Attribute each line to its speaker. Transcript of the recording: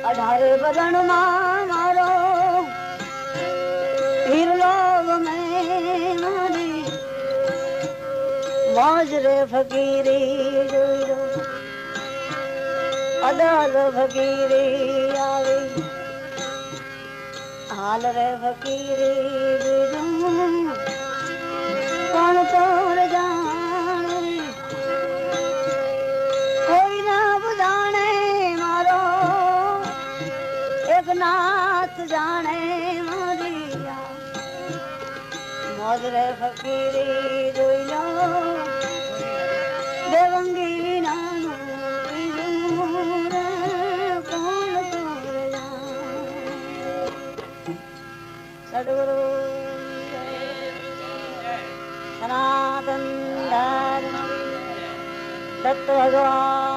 Speaker 1: अठारे बदन मारो हीरलोग में मारी मौज रे फकीरी जोइरो अदाल फकीरी आवे हाल रे फकीरी बिजू कौन तोर जान रे कोई ना बुझाने मारो एक नाथ जाने मारिया मौज रे फकीरी जोई लो देवंगी नानू सदगुरु सनातन धर्म दत्त भगवान